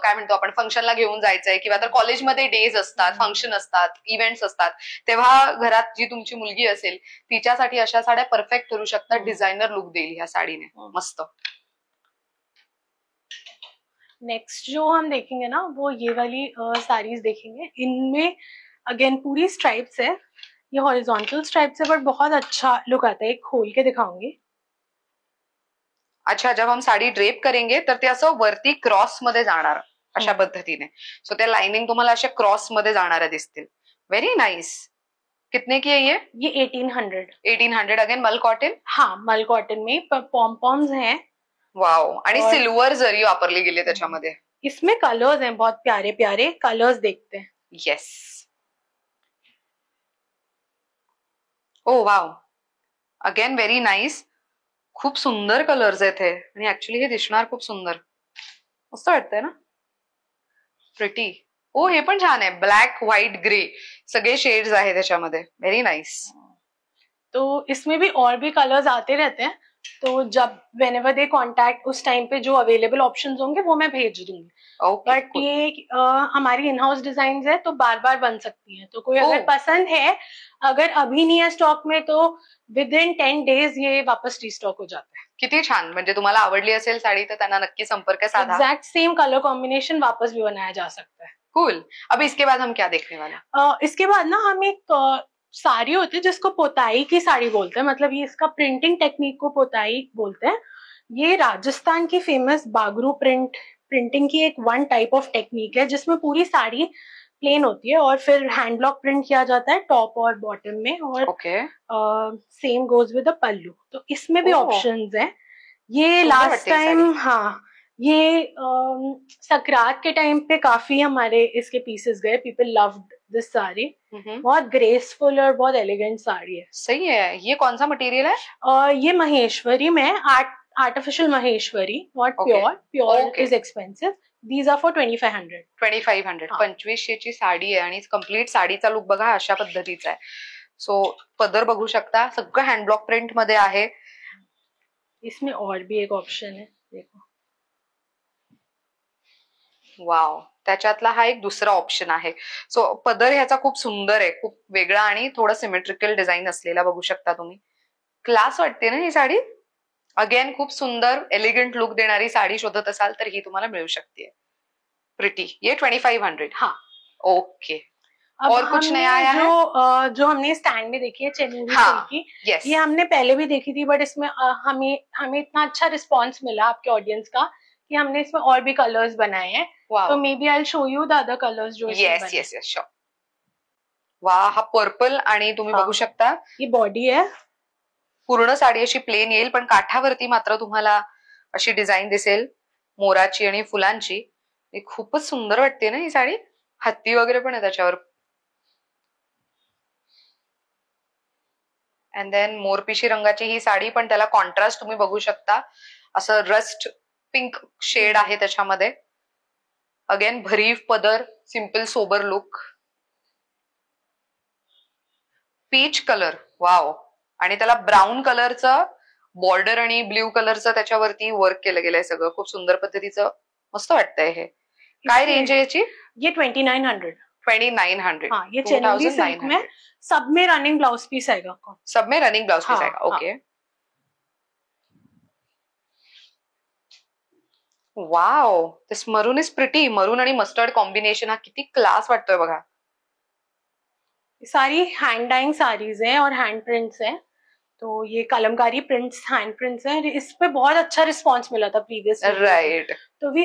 S1: काय म्हणतो आपण फंक्शनला घेऊन जायचंय, किंवा तर कॉलेजमध्ये डेज असतात, फंक्शन असतात, इव्हेंट्स असतात, तेव्हा घरात जी तुमची मुलगी असेल तिच्यासाठी अशा साड्या परफेक्ट ठरू शकतात. डिझायनर लुक देईल ह्या साडीने. मस्त.
S2: नेक्स्ट जो हम देखेंगे ना वो ये वाली साड़ीज देखेंगे. इनमें अगेन पूरी स्ट्राइप्स है. ये हॉरिजॉन्टल स्ट्राइप्स है बट बहुत अच्छा लुक आता है. एक खोल के दिखाऊंगी.
S1: अच्छा, जब हम साडी ड्रेप करेंगे तर ते असं वरती क्रॉस मध्ये जाणार अशा पद्धतीने. सो त्या लाइनिंग तुम्हाला अशा क्रॉस मध्ये जाणाऱ्या दिसतील. Very nice. कितने की है ये?
S2: ये 1800.
S1: 1800 अगेन मल कॉटन.
S2: हाँ, मल कॉटन में पॉम पॉम्स हैं.
S1: वाव. आणि सिल्वर जरी वापरली गेली त्याच्यामध्ये.
S2: इसमें कलर्स हैं, बहुत प्यारे प्यारे कलर्स देखते हैं.
S1: Yes. Oh wow. Again very nice. खूप सुंदर कलर्स आहेत हे, आणि ऍक्च्युली हे दिसणार खूप सुंदर. मस्त वाटतंय ना. प्रिटी. ओ हे पण छान आहे. ब्लॅक व्हाईट ग्रे सगळे शेड्स आहेत त्याच्यामध्ये. Very nice.
S2: तो इसमें भी और भी कलर्स आते रहते हैं, तो जब whenever they contact उस टाइम पे जो अवेलेबल ऑप्शंस होंगे वो मैं भेज दूंगी. बट ये हमारी इन हाउस डिजाइन है तो बार बार बन सकती है. तो कोई अगर पसंद है, अगर अभी नहीं है स्टॉक में, तो विद इन 10 days ये वापस रिस्टॉक हो जाता है.
S1: किती छान. म्हणजे तुम्हाला आवडली असेल साडी तर त्यांना नक्की संपर्क साधा.
S2: एग्जैक्ट सेम कलर कॉम्बिनेशन वापस भी बनाया जा सकता है.
S1: कूल. अब इसके बाद हम क्या देखने वाले हैं?
S2: इसके बाद ना हम एक साड़ी होती है जिसको पोताई की साड़ी बोलते हैं. मतलब ये इसका प्रिंटिंग टेक्निक को पोताई बोलते हैं. ये राजस्थान की फेमस बागरू प्रिंटिंग की एक वन टाइप ऑफ टेक्निक है, जिसमें पूरी साड़ी प्लेन होती है और फिर हैंड ब्लॉक प्रिंट किया जाता है टॉप और बॉटम में. और सेम गोज विद द पल्लू. तो इसमें भी ऑप्शंस हैं. ये लास्ट टाइम, हाँ, ये सकरात के टाइम पे काफी हमारे इसके पीसेस गए. People loved this sari. बहुत ग्रेसफुल और बहुत एलिगेंट साड़ी है.
S1: सही है. ये कौन सा मटेरियल है?
S2: ये महेश्वरी में artificial Maheshwari, not pure. Pure is expensive. These are for 2500.
S1: 2500. 2500ची साडी आहे आणि कम्प्लीट साडीचा लुक बघा अशा पद्धतीचा आहे. सो पदर बघू शकता, सगळं हँडब्लॉक प्रिंट मध्ये आहे.
S2: इसमें और भी एक ऑप्शन है, देखो.
S1: वाव. त्याच्यातला हा एक दुसरा ऑप्शन आहे. सो पदर ह्याचा खूप सुंदर आहे, खूप वेगळा आणि थोडं सिमेट्रिकल डिझाईन असलेला बघू शकता तुम्ही. क्लास वाटते ना ही साडी. अगेन खूप सुंदर एलिगंट लुक देणारी साडी शोधत असाल तर ही तुम्हाला मिळू शकते. प्रिटी. ये 2500.
S2: हाँ.
S1: ओके. और कुछ नया आया है?
S2: जो हमने स्टैंड में देखी है चेन्नई
S1: हाँ,
S2: की,
S1: yes.
S2: ये हमने पहले भी देखी थी, बट इसमें हमें इतना अच्छा रिस्पॉन्स मिला आपके ऑडियंस का कि हमने इसमें और भी कलर्स बनाए हैं. तो maybe I show you the other colours जो
S1: येस येस येस श्योर. वा. हा पर्पल आणि तुम्ही बघू शकता
S2: ये बॉडी है.
S1: पूर्ण साडी अशी प्लेन येईल, पण काठावरती मात्र तुम्हाला अशी डिझाईन दिसेल मोराची आणि फुलांची. खूपच सुंदर वाटते ना ही साडी. हत्ती वगैरे पण आहे त्याच्यावर. अँड देन मोरपिशी रंगाची ही साडी, पण त्याला कॉन्ट्रास्ट तुम्ही बघू शकता. असं रस्ट पिंक शेड आहे त्याच्यामध्ये. अगेन भरीव पदर, simple sober look. Peach colour. Wow. आणि त्याला ब्राऊन कलरचं बॉर्डर आणि ब्ल्यू कलरचं त्याच्यावरती वर्क केलं गेलंय सगळं. खूप सुंदर पद्धतीचं. मस्त वाटतंय हे. काय रेंज आहे याची?
S2: ये 2900.
S1: 2900.
S2: हाँ, ये चेन्नई सिल्क में सब में रनिंग ब्लाउज पीस आएगा.
S1: सब में रनिंग ब्लाउज पीस आएगा. Okay. Wow. This maroon is pretty. Maroon आणि मस्टर्ड कॉम्बिनेशन हा किती क्लास वाटतोय बघा.
S2: सारी हैंड डाइंग साड़ीज हैं और हैंड प्रिंट्स हैं. तो ये कलमकारी प्रिंट्स, हैंड प्रिंट्स हैं. इस पे बहुत अच्छा रिस्पॉन्स मिला था प्रीवियस.
S1: राइट.
S2: तो भी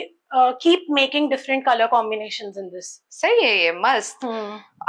S2: keep making different color combinations in this.
S1: सही आहे, मस्त.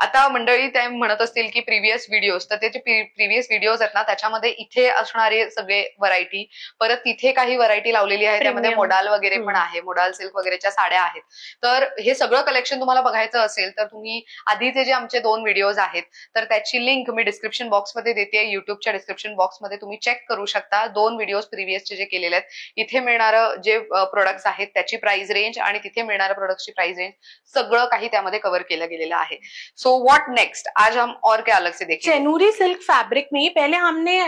S1: आता मंडळी ते म्हणत असतील की प्रिव्हियस व्हिडिओज, तर त्याचे प्रिव्हियस व्हिडिओज आहेत ना, त्याच्यामध्ये इथे असणारे सगळे व्हरायटी, परत तिथे काही व्हरायटी लावलेली आहे, त्यामध्ये मोडाल वगैरे पण आहे, मोडाल सिल्क वगैरेच्या साड्या आहेत. तर हे सगळं कलेक्शन तुम्हाला बघायचं असेल तर तुम्ही आधीचे जे आमचे 2 व्हिडिओज आहेत तर त्याची लिंक मी डिस्क्रिप्शन बॉक्समध्ये देते, युट्यूबच्या डिस्क्रिप्शन बॉक्समध्ये तुम्ही चेक करू शकता. 2 व्हिडिओज प्रिव्हियसचे जे केलेले आहेत, इथे मिळणारं जे प्रोडक्ट्स आहेत त्याची प्राइस रेंज आणि तिथे मिळणाऱ्या प्रोडक्ट्सची प्राइस रेंज सगळं काही त्यामध्ये कव्हर केलं गेलेलं आहे. सो व्हाट नेक्स्ट, आज हम और क्या अलग से देखेंगे?
S2: चेनूरी सिल्क फैब्रिक में ही पहले हमने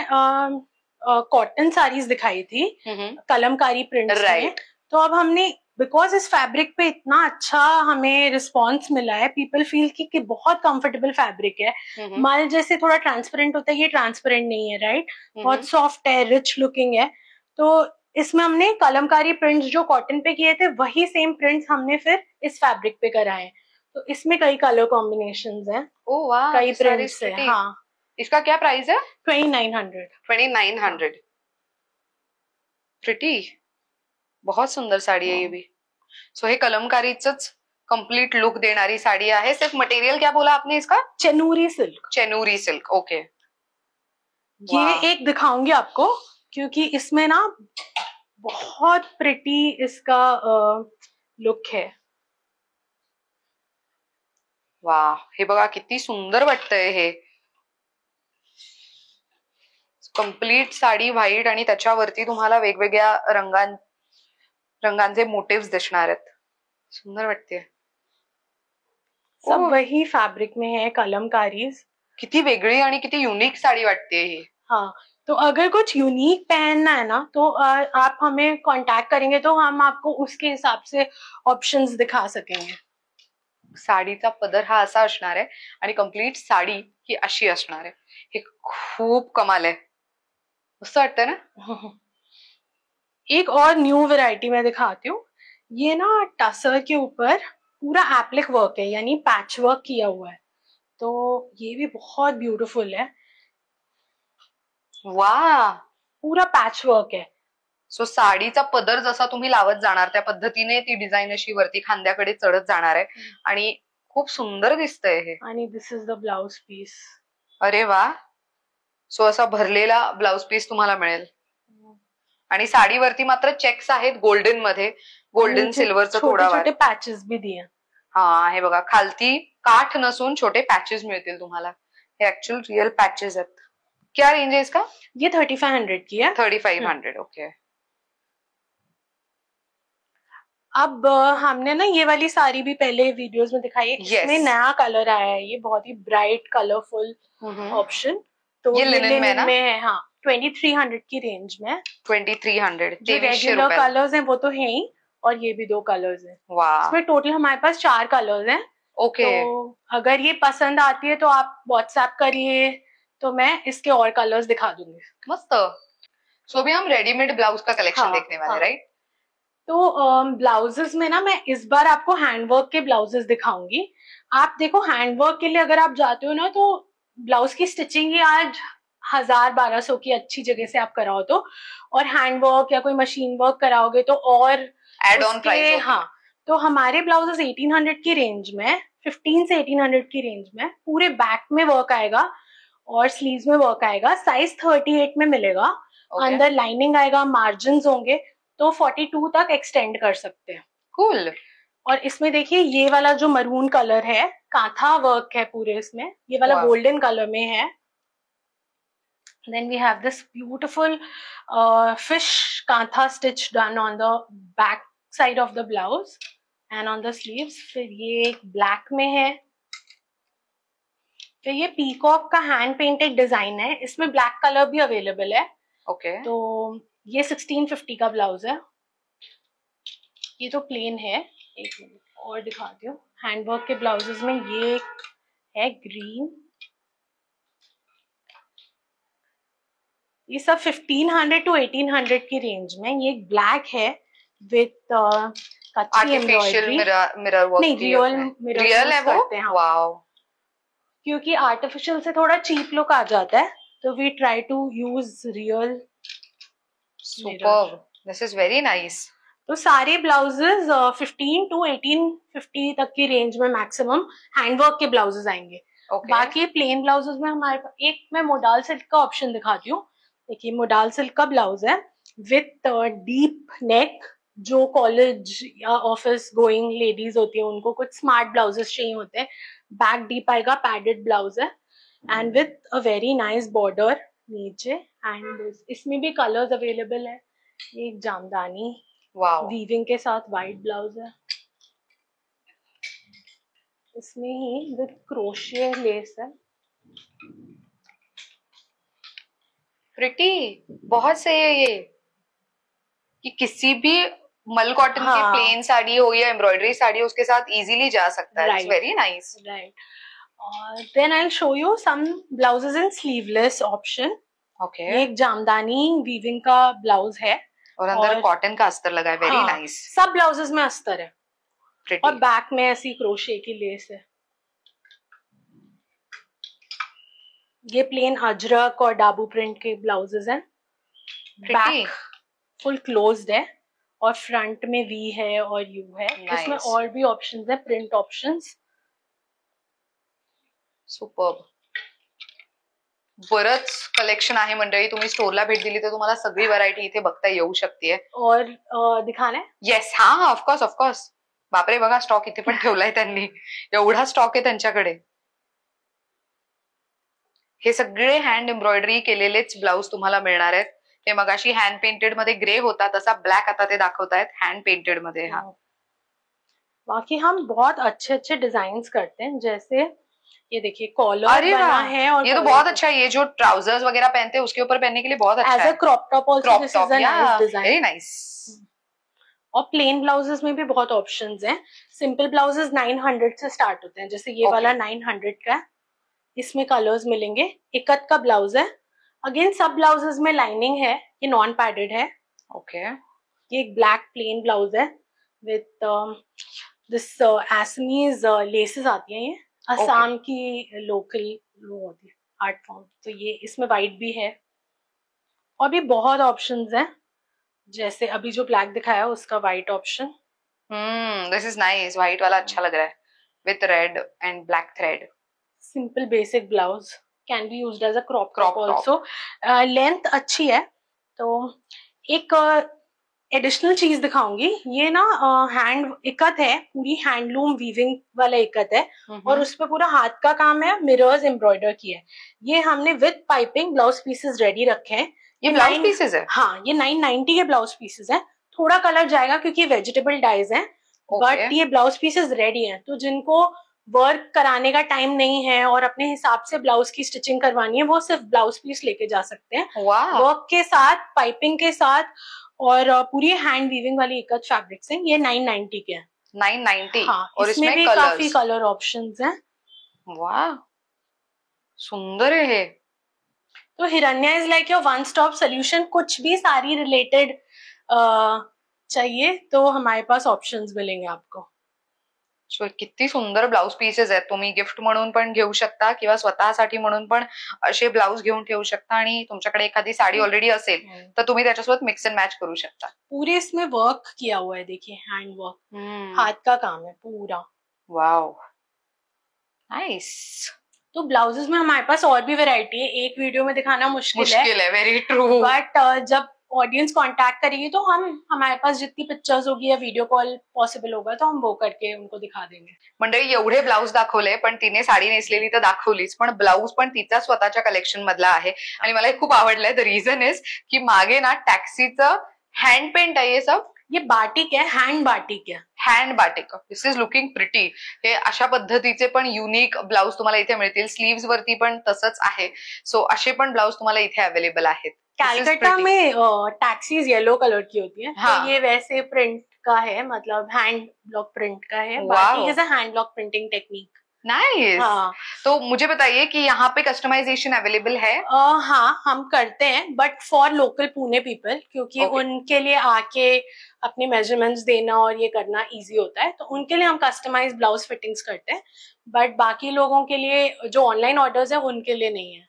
S2: कॉटन साड़ीज दिखाई थी कलमकारी प्रिंट्स में, तो अब हमने बिकॉज इस फैब्रिक पे इतना अच्छा हमें रिस्पॉन्स मिला है, पीपल फील कि बहुत कंफर्टेबल फैब्रिक है. मल जैसे थोड़ा ट्रांसपेरेंट होता है, ये ट्रांसपेरेंट नहीं है, राइट? बहुत सॉफ्ट है, रिच लुकिंग है. तो इसमें हमने कलमकारी प्रिंट्स जो कॉटन पे किए थे वही सेम प्रिंट्स हमने फिर इस फैब्रिक पे कराए हैं. तो इसमें कई कलर कॉम्बिनेशंस हैं, कई प्रिंट्स है. हाँ,
S1: इसका क्या प्राइस है?
S2: 2900.
S1: 2900. प्रिटी, बहुत सुंदर साड़ी है ये भी. सो हे कलमकारीच कंप्लीट लुक देणारी साड़ी आहे. सिर्फ मटेरियल क्या बोला आपने इसका?
S2: Chenuri silk.
S1: Chenuri silk, okay.
S2: ये एक दिखाऊंगी आपको क्योंकि इसमें ना बहुत प्रिटी इसका लुक है.
S1: वाह, हे बघा किती सुंदर वाटतंय हे. कंप्लीट साडी व्हाईट आणि त्याच्यावरती तुम्हाला वेगवेगळ्या रंगांचे मोटिव्स दिसणार आहेत. सुंदर वाटते.
S2: सब वही फैब्रिक में है, कलमकारीज.
S1: किती वेगळी आणि किती युनिक साडी वाटते ही.
S2: हाँ, तो अगर कुछ यूनिक पहनना है ना तो आप हमें कांटेक्ट करेंगे तो हम आपको उसके हिसाब से ऑप्शंस दिखा सकेंगे.
S1: साडीचा पदर हा असा असणार आहे आणि कंप्लीट साडी ही अशी असणार आहे. हे खूप कमाल आहे, मस्त वाटतंय ना.
S2: एक और न्यू वैरायटी मैं दिखाती हूँ. ये ना टसर के ऊपर पूरा एप्लिक वर्क है, यानी पैच वर्क किया हुआ है. तो ये भी बहुत ब्यूटीफुल है.
S1: वाह,
S2: पूरा पैच वर्क है.
S1: सो साडीचा पदर जसा तुम्ही लावत जाणार त्या पद्धतीने ती डिझाईन अशी वरती खांद्याकडे चढत जाणार आहे आणि खूप सुंदर दिसतंय हे.
S2: आणि this is the blouse piece.
S1: अरे वा, सो असा भरलेला ब्लाउज पीस तुम्हाला मिळेल आणि साडीवरती मात्र चेक्स आहेत गोल्डन मध्ये, गोल्डन सिल्वरचं थोडा
S2: छोटे पॅचेस भी दिए.
S1: हा, हे बघा खालती काठ नसून छोटे पॅचेस मिळतील तुम्हाला. हे ऍक्च्युअल रियल पॅचेस आहेत. क्या रेंज है इसका?
S2: ये 3500 की है.
S1: 3500, ओके.
S2: अब हमने ना ये वाली साड़ी भी पहले वीडियोस में दिखाई है. इसमें नया कलर आया है, ये बहुत ही ब्राइट कलरफुल ऑप्शन. तो
S1: ये लिनन में
S2: है. हाँ, 2300 की रेंज में.
S1: 2300.
S2: जो रेगुलर कलर्स हैं वो तो है ही, और ये भी 2 कलर्स हैं.
S1: वाह,
S2: इसमें टोटल हमारे पास 4 कलर्स हैं.
S1: ओके.
S2: तो अगर ये पसंद आती है तो आप व्हाट्सएप करिए, तो मैं इसके और कलर्स दिखा दूंगी.
S1: मस्त. सो अभी हम रेडीमेड ब्लाउज का कलेक्शन देखने वाले, राइट?
S2: तो ब्लाउजेस में ना मैं इस बार आपको हैंडवर्क के ब्लाउजेस दिखाऊंगी. आप देखो, हैंडवर्क के लिए अगर आप जाते हो ना तो ब्लाउज की स्टिचिंग ही आज 1000-1200 की अच्छी जगह से आप कराओ तो, और हैंडवर्क या कोई मशीन वर्क कराओगे तो और
S1: एड ऑन प्राइस.
S2: हाँ, तो हमारे ब्लाउजेस 1800 की रेंज में, 15 से 1800 की रेंज में पूरे बैक में वर्क आएगा और स्लीव्स में वर्क आएगा. साइज 38 में मिलेगा. अंदर लाइनिंग आएगा, मार्जिन होंगे, तो 42 तक एक्सटेंड कर सकते हैं.
S1: कूल.
S2: और इसमें देखिए ये वाला जो मरून कलर है, कांथा वर्क है पूरे इसमें, ये वाला गोल्डन कलर में है. Then we have this beautiful fish kantha stitch done on the back side of the blouse and on the sleeves. फिर ये ब्लैक में है. तो ये पीकॉक का हैंड पेंटेड डिजाइन है, इसमें ब्लैक कलर भी अवेलेबल है.
S1: ओके.
S2: तो ये 1650 का ब्लाउज है. ये तो प्लेन है. एक मिनट और दिखाती हूँ. हैंडवर्क के ब्लाउजेस में ये है ग्रीन. ये सब 1500 to 1800 की रेंज में. ये ब्लैक है विथ कच्ची एम्ब्रॉयडरी.
S1: Mirror work.
S2: नहीं, रियल
S1: है वो. वाओ.
S2: क्योंकि आर्टिफिशियल से थोड़ा चीप लुक आ जाता है, तो we try to use real.
S1: Superb, this is very nice.
S2: तो सारे ब्लाउजेस 15 to 1850 तक की रेंज में मैक्सिमम हैंडवर्क के ब्लाउजेस आएंगे।
S1: Okay.
S2: बाकी प्लेन ब्लाउजेस में हमारे पास एक मैं मोडाल सिल्क का ऑप्शन दिखाती हूँ। देखिए मोडाल सिल्क का ब्लाउज है विथ डीप नेक। जो कॉलेज या ऑफिस गोइंग लेडीज होती है उनको कुछ स्मार्ट ब्लाउजेस चाहिए होते हैं। बैक डीप आएगा, पैडेड ब्लाउज है and with a very nice border नीचे। एंड इसमें भी कलर्स अवेलेबल है। ये एक जामदानी वीविंग के साथ वाइट ब्लाउज है, इसमें ही विद क्रोशिया लेस है।
S1: प्रिटी, बहुत सही है ये कि किसी भी मल कॉटन की प्लेन साड़ी हो या एम्ब्रॉयडरी साड़ी हो उसके साथ इजीली जा सकता है। It's very nice.
S2: Right. Then I will show you some blouses in sleeveless option.
S1: Okay.
S2: ये एक जामदानी वीविंग का ब्लाउज है
S1: और अंदर कॉटन का अस्तर लगा है। Very nice.
S2: सब ब्लाउजेस में अस्तर है
S1: Pretty.
S2: और बैक में ऐसी क्रोशे की लेस है। ये प्लेन अजरक और डाबू प्रिंट के ब्लाउजेस हैं। बैक फुल क्लोज्ड है और फ्रंट में वी है और यू है। इसमें और भी ऑप्शंस है, प्रिंट ऑप्शंस।
S1: सुपर्ब। बरंच कलेक्शन आहे मंडळी, तुम्ही स्टोरला भेट दिली तर तुम्हाला सगळी व्हरायटी इथे बघता येऊ शकते।
S2: और दिखाना है?
S1: येस, हा, ऑफकोर्स ऑफकोर्स। बापरे, बघा स्टॉक इथे पण ठेवलाय त्यांनी, एवढा स्टॉक आहे त्यांच्याकडे। हे सगळे हँड एम्ब्रॉयडरी केलेलेच ब्लाउज तुम्हाला मिळणार आहेत। हे मगाशी हँड पेंटेड मध्ये ग्रे होता तसा ब्लॅक आता ते दाखवतायत हँड पेंटेड मध्ये। हा,
S2: बाकी हम बहुत अच्छे अच्छे डिजाइन करते हैं, जैसे ये देखिए कॉलर बना है और
S1: ये तो बहुत अच्छा है। ये जो ट्राउजर्स वगैरह पहनते हैं उसके ऊपर पहनने के लिए बहुत अच्छा है।
S2: As a crop top also this is a nice design,
S1: very nice.
S2: और प्लेन ब्लाउजेस में भी बहुत ऑप्शंस हैं। सिंपल ब्लाउजेस 900 से स्टार्ट होते हैं, जैसे ये वाला 900 का है। इसमें कलर्स मिलेंगे। इकत का ब्लाउज है। अगेन सब ब्लाउजेस में लाइनिंग है, ये नॉन पैडेड है।
S1: ओके।
S2: ये एक ब्लैक प्लेन ब्लाउज है विथ दिस एसमीज लेसेस आती हैं। ये असम की लोकल वो होती है आर्ट फॉर्म। तो ये इसमें वाइट भी है और भी बहुत ऑप्शंस हैं, जैसे अभी जो ब्लैक दिखाया उसका white option.
S1: This is nice. White वाला अच्छा लग रहा है with red and black thread.
S2: Simple basic blouse can be used as a crop top also. Length अच्छी है। तो एक एडिशनल चीज दिखाऊंगी। ये ना हैंड इकत है, पूरी हैंडलूम वीविंग वाला इकत है और उस पर पूरा हाथ का काम है, मिरर्स एम्ब्रॉयडर की है। ये हमने with piping blouse pieces ready रखे हैं।
S1: ये ब्लाउज पीसेस है?
S2: हाँ, ये 990 के ब्लाउज पीसेस है। थोड़ा कलर जाएगा क्योंकि वेजिटेबल डाइज है, बट ये ब्लाउज पीसेस रेडी है। तो जिनको वर्क कराने का टाइम नहीं है और अपने हिसाब से ब्लाउज की स्टिचिंग करवानी है, वो सिर्फ ब्लाउज पीस लेके जा सकते हैं। वर्क के साथ, पाइपिंग के साथ और पूरी हैंड वीविंग वाली इकत फैब्रिक से। ये 990 के हैं।
S1: 990।
S2: हाँ,
S1: और
S2: इसमें भी काफी कलर ऑप्शंस हैं।
S1: वाह, सुंदर है।
S2: तो Hiranya is like your one stop solution. कुछ भी साड़ी रिलेटेड चाहिए तो हमारे पास ऑप्शंस मिलेंगे आपको।
S1: किती सुंदर ब्लाउज पीसेस आहेत। तुम्ही गिफ्ट म्हणून पण घेऊ शकता किंवा स्वतःसाठी म्हणून पण असे ब्लाउज घेऊन ठेवू शकता। आणि तुमच्याकडे एखादी साडी ऑलरेडी असेल तर तुम्ही त्याच्यासोबत मिक्स एंड मैच करू शकता।
S2: पूरे इसमें वर्क किया हुआ है, देखिए हैंड वर्क, हाथ का काम है पूरा।
S1: Wow, nice.
S2: तो ब्लाउजेस में हमारे पास और भी वैरायटी है, एक वीडियो में दिखाना मुश्किल है।
S1: Very true.
S2: बट जब ऑडियंस कांटेक्ट करेगी तो हम हमारे पास जितनी पिक्चर्स होगी या वीडियो कॉल पॉसिबल होगा तो हम वो करके उनको दिखा देंगे।
S1: मंडळी, एवढे ब्लाउज दाखवले पण तिने साडी नेसलेली तर दाखवलीच, पण ब्लाउज पण तिचा स्वतःच्या कलेक्शन मधला आहे आणि मला हे खूप आवडलंय। द रिझन इज की मागे ना टॅक्सीचं हँड पेंट आहे। ये सब
S2: ये बाटिक है, हैंड बाटिक है।
S1: Hand batik, this is looking pretty. हे अशा पद्धतीचे पण युनिक ब्लाउज तुम्हाला इथे मिळतील। स्लीव्स वरती पण तसंच आहे। सो असे पण ब्लाउज तुम्हाला इथे अवेलेबल आहेत।
S2: कैलकाटा में टैक्सीज येलो कलर की होती है।
S1: हाँ।
S2: तो ये वैसे प्रिंट का है, मतलब हैंड ब्लॉक प्रिंट का है। Batik is a hand block printing technique.
S1: Nice.
S2: हाँ।
S1: तो मुझे बताइए कि यहाँ पे कस्टमाइजेशन अवेलेबल है?
S2: हाँ, हम करते हैं, but for local Pune people, क्योंकि उनके लिए आके अपने मेजरमेंट्स देना और ये करना इजी होता है, तो उनके लिए हम कस्टमाइज ब्लाउज फिटिंग्स करते हैं। बट बाकी लोगों के लिए जो ऑनलाइन ऑर्डर्स है उनके लिए नहीं है।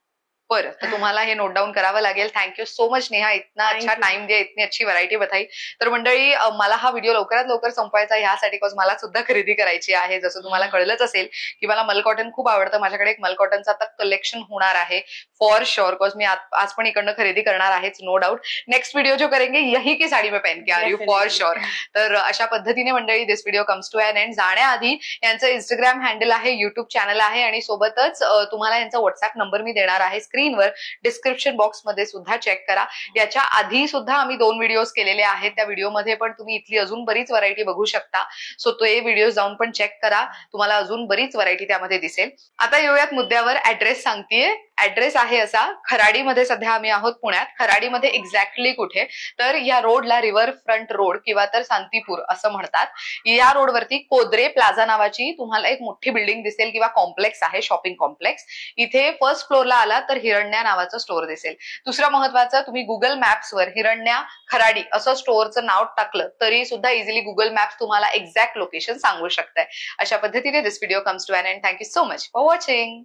S1: बरं, तर तुम्हाला हे नोट डाऊन करावं लागेल. थँक्यू सो मच नेहा, इतना अच्छा टाइम दिया, इतनी अच्छी व्हरायटी बताई. तर मंडळी, मला हा व्हिडिओ लवकरात लवकर संपवायचा ह्यासाठी बिकॉज मला सुद्धा खरेदी करायची आहे. जसं तुम्हाला कळलंच असेल की मला मल कॉटन खूप आवडतं. माझ्याकडे एक मल कॉटनचा आता कलेक्शन होणार आहे फॉर श्योर, बिकॉज मी आज पण इकडनं खरेदी करणार आहे, नो डाऊट. नेक्स्ट व्हिडिओ जो करेंगे यही की साडी में पहन के आ रही हूँ फॉर श्योर. तर अशा पद्धतीने मंडळी this video comes to an end. जाण्याआधी यांचं इंस्टाग्राम हँडल आहे, युट्यूब चॅनल आहे आणि सोबतच तुम्हाला यांचा व्हॉट्सअप नंबर मी देणार आहे स्क्रीनवर, डिस्क्रिप्शन बॉक्समध्ये सुद्धा चेक करा. याच्या आधी सुद्धा आम्ही 2 व्हिडिओज केलेले आहेत, त्या व्हिडिओमध्ये पण तुम्ही इथली अजून बरीच व्हरायटी बघू शकता. सो ते व्हिडिओ जाऊन पण चेक करा, तुम्हाला अजून बरीच व्हरायटी त्यामध्ये दिसेल. आता येऊयात मुद्द्यावर. ऍड्रेस सांगतेय. ऍड्रेस आहे असा, खराडीमध्ये सध्या आम्ही आहोत पुण्यात. खराडीमध्ये एक्झॅक्टली कुठे, तर या रोडला रिव्हर फ्रंट रोड किंवा तर शांतीपूर असं म्हणतात. या रोडवरती कोद्रे प्लाझा नावाची तुम्हाला एक मोठी बिल्डिंग दिसेल किंवा कॉम्प्लेक्स आहे, शॉपिंग कॉम्प्लेक्स. इथे फर्स्ट फ्लोअरला आला तर हिरण्या नावाचं स्टोअर दिसेल. दुसरं महत्वाचं, तुम्ही गुगल मॅप्सवर हिरण्या खराडी असं स्टोअरचं नाव टाकलं तरी सुद्धा इझिली गुगल मॅप्स तुम्हाला एक्झॅक्ट लोकेशन सांगू शकताय. अशा पद्धतीने this video comes to an end. Thank you so much for watching.